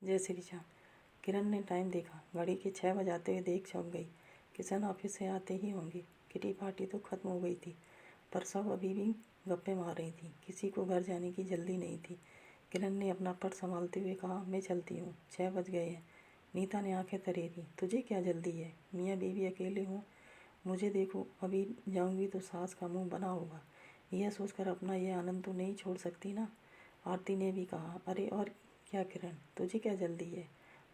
जय श्री राम। किरण ने टाइम देखा। घड़ी के 6 बजाते हुए देख चौंक गई। किशन ऑफिस से आते ही होंगे। किटी पार्टी तो खत्म हो गई थी, पर सब अभी भी गप्पे मार रही थी। किसी को घर जाने की जल्दी नहीं थी। किरण ने अपना पर्स संभालते हुए कहा, मैं चलती हूँ, 6 बज गए हैं। नीता ने आंखें तरेरी, तुझे क्या जल्दी है? मियाँ बीवी अकेले हों, मुझे देखो, अभी जाऊँगी तो सास का मुँह बना होगा। यह सोचकर अपना यह आनंद तो नहीं छोड़ सकती ना। आरती ने भी कहा, अरे और क्या किरण, तुझे क्या जल्दी है?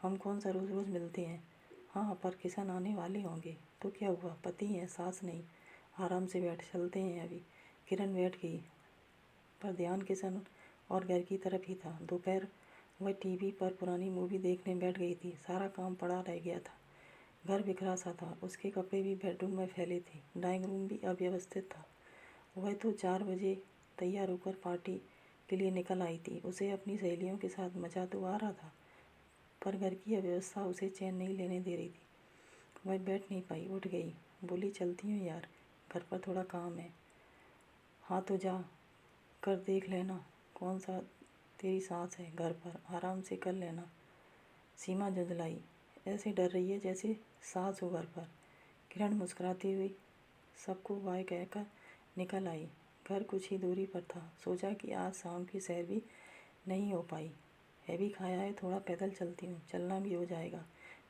हम कौन सा रोज़ रोज़ मिलते हैं। हाँ, पर किशन आने वाले होंगे तो क्या हुआ, पति हैं, सास नहीं। आराम से बैठ, चलते हैं अभी। किरण बैठ गई, पर ध्यान किशन और घर की तरफ ही था। दोपहर वह टीवी पर पुरानी मूवी देखने बैठ गई थी। सारा काम पड़ा रह गया था। घर बिखरा सा था। उसके कपड़े भी बेडरूम में फैले थे। ड्राइंग रूम भी अव्यवस्थित था। वह तो 4 बजे तैयार होकर पार्टी के लिए निकल आई थी। उसे अपनी सहेलियों के साथ मज़ा तो आ रहा था, पर घर की अव्यवस्था उसे चैन नहीं लेने दे रही थी। वह बैठ नहीं पाई, उठ गई, बोली, चलती हूँ यार, घर पर थोड़ा काम है। हाँ तो जा कर देख लेना कौन सा तेरी सास है घर पर, आराम से कर लेना। सीमा झुंझलाई, ऐसे डर रही है जैसे सास हो घर पर। किरण मुस्कुराती हुई सबको बाय कहकर निकल आई। घर कुछ ही दूरी पर था। सोचा कि आज शाम की सैर भी नहीं हो पाई, हैवी खाया है, थोड़ा पैदल चलती हूँ, चलना भी हो जाएगा।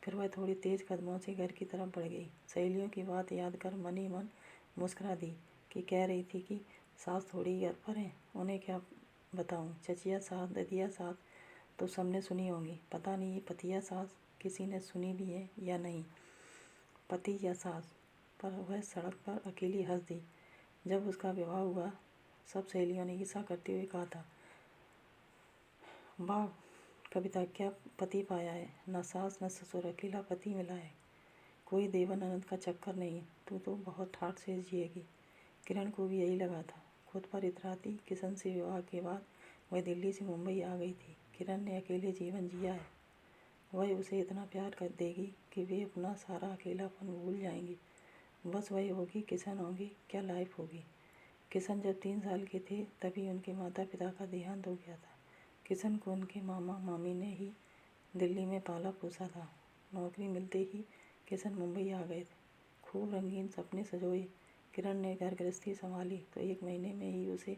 फिर वह थोड़ी तेज़ कदमों से घर की तरफ बढ़ गई। सहेलियों की बात याद कर मन ही मन मुस्कुरा दी कि कह रही थी कि सास थोड़ी घर पर हैं, उन्हें क्या बताऊँ। चचिया सास, ददिया सास तो सबने सुनी होंगी, पता नहीं ये पतिया सास किसी ने सुनी भी है या नहीं। पति या सास पर वह सड़क पर अकेली हंस दी। जब उसका विवाह हुआ, सब सहेलियों ने ईर्ष्या करते हुए कहा था, वाह कविता, क्या पति पाया है, न सास न ससुर, अकेला पति मिला है। कोई देवर ननद का चक्कर नहीं, तू तो बहुत ठाठ से जिएगी। किरण को भी यही लगा था। खुद पर इतराती किशन से विवाह के बाद वह दिल्ली से मुंबई आ गई थी। किरण ने अकेले जीवन जिया है। वह उसे इतना प्यार कर देगी कि वे अपना सारा अकेलापन भूल जाएंगी। बस वही होगी, किशन होंगे, क्या लाइफ होगी। किशन जब 3 साल के थे तभी उनके माता पिता का देहांत हो गया था। किशन को उनके मामा मामी ने ही दिल्ली में पाला पोसा था। नौकरी मिलते ही किशन मुंबई आ गए थे। खूब रंगीन सपने सजोए। किरण ने घर गृहस्थी संभाली तो 1 महीने में ही उसे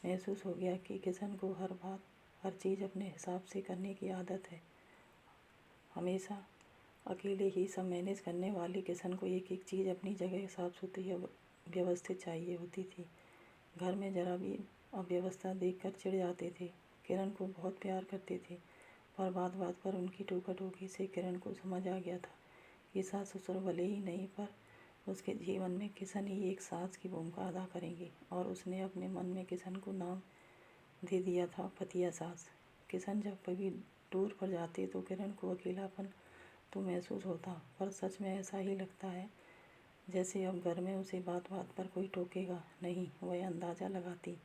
महसूस हो गया कि किशन को हर बात हर चीज़ अपने हिसाब से करने की आदत है। हमेशा अकेले ही सब मैनेज करने वाले किशन को एक एक चीज़ अपनी जगह साफ सुथरी व्यवस्थित चाहिए होती थी। घर में जरा भी अव्यवस्था देखकर चिढ़ जाते थे। किरण को बहुत प्यार करते थे, पर बात बात पर उनकी टोका टोकी से किरण को समझ आ गया था कि सास ससुर भले ही नहीं, पर उसके जीवन में किशन ही एक सास की भूमिका अदा करेंगे। और उसने अपने मन में किशन को नाम दे दिया था, पतिया सास। किशन जब कभी टूर पर जाते तो किरण को अकेलापन तो महसूस होता, पर सच में ऐसा ही लगता है जैसे अब घर में उसे बात बात पर कोई टोकेगा नहीं। वह अंदाज़ा लगाती,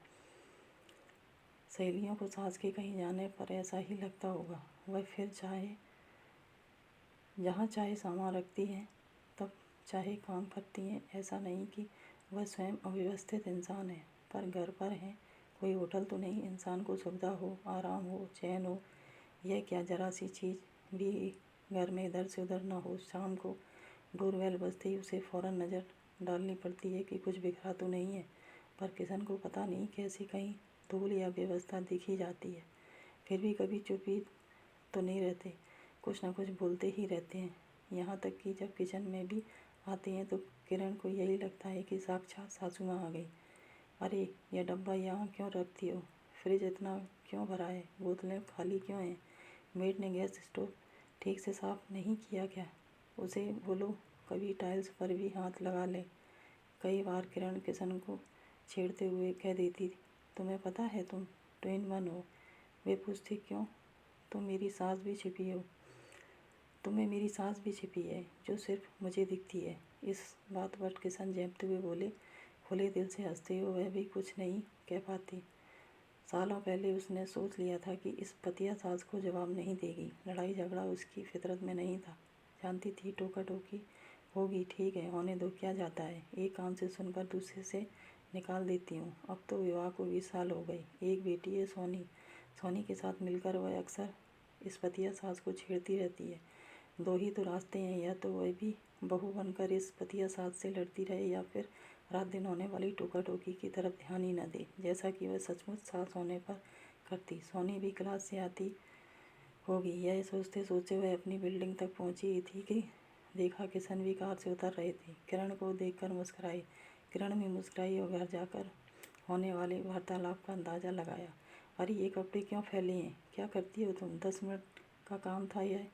सहेलियों को सास के कहीं जाने पर ऐसा ही लगता होगा। वह फिर चाहे जहाँ चाहे सामान रखती हैं, तब चाहे काम करती हैं। ऐसा नहीं कि वह स्वयं अव्यवस्थित इंसान है, पर घर पर हैं, कोई होटल तो नहीं। इंसान को सुविधा हो, आराम हो, चैन हो। यह क्या, जरा सी चीज़ भी घर में इधर से उधर ना हो। शाम को डोरबेल बजते ही उसे फ़ौरन नज़र डालनी पड़ती है कि कुछ बिखरा तो नहीं है। पर किशन को पता नहीं कैसी कहीं धूल या व्यवस्था दिखी जाती है। फिर भी कभी चुप ही तो नहीं रहते, कुछ ना कुछ बोलते ही रहते हैं। यहाँ तक कि जब किचन में भी आते हैं तो किरण को यही लगता है कि साक्षात सासू माँ आ गई। अरे यह डब्बा यहाँ क्यों रखती हो? फ्रिज इतना क्यों भरा है? बोतलें खाली क्यों हैं? मेड ने गैस स्टोव ठीक से साफ़ नहीं किया क्या? उसे बोलो कभी टाइल्स पर भी हाथ लगा ले। कई बार किरण किशन को छेड़ते हुए कह देती, तुम्हें पता है तुम ट्विन वन हो? वे पूछती, क्यों, तुम मेरी सास भी छिपी हो? तुम्हें मेरी सास भी छिपी है जो सिर्फ मुझे दिखती है। इस बात पर किशन झेंपते हुए बोले, खुले दिल से हंसते हुए। वह भी कुछ नहीं कह पाती। सालों पहले उसने सोच लिया था कि इस पतिया सास को जवाब नहीं देगी। लड़ाई झगड़ा उसकी फितरत में नहीं था। जानती थी टोका टोकी होगी, ठीक है, होने दो, क्या जाता है। एक कान से सुनकर दूसरे से निकाल देती हूँ। अब तो विवाह को 20 साल हो गए। एक बेटी है सोनी। सोनी के साथ मिलकर वह अक्सर इस पतिया सास को छेड़ती रहती है। दो ही तो रास्ते हैं, या तो वह भी बहू बनकर इस पतिया सास से लड़ती रहे या फिर रात दिन होने वाली टोका टोकी की तरफ ध्यान ही न दे, जैसा कि वह सचमुच सास होने पर करती। सोनी भी क्लास से आती होगी। यह सोचते सोचते वह अपनी बिल्डिंग तक पहुंची थी कि देखा किशन भी कार से उतर रहे थे। किरण को देखकर मुस्कुराई। किरण भी मुस्कुराई और घर जाकर होने वाले वार्तालाप का अंदाज़ा लगाया। अरे ये कपड़े क्यों फैले हैं? क्या करती हो तुम? 10 मिनट का काम था यह।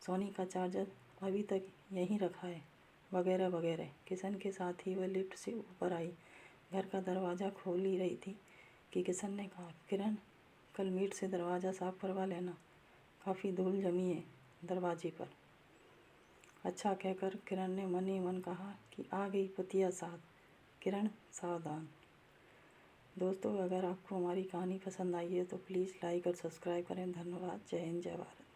सोनी का चार्जर अभी तक यहीं रखा है, वगैरह वगैरह। किशन के साथ ही वह लिफ्ट से ऊपर आई। घर का दरवाज़ा खोल ही रही थी कि किशन ने कहा, किरण कल मीट से दरवाज़ा साफ़ करवा लेना, काफ़ी धूल जमी है दरवाजे पर। अच्छा कहकर किरण ने मन ही मन कहा कि आ गई पतिया साथ, किरण सावधान। दोस्तों, अगर आपको हमारी कहानी पसंद आई है तो प्लीज़ लाइक और सब्सक्राइब करें। धन्यवाद। जय हिंद, जय भारत।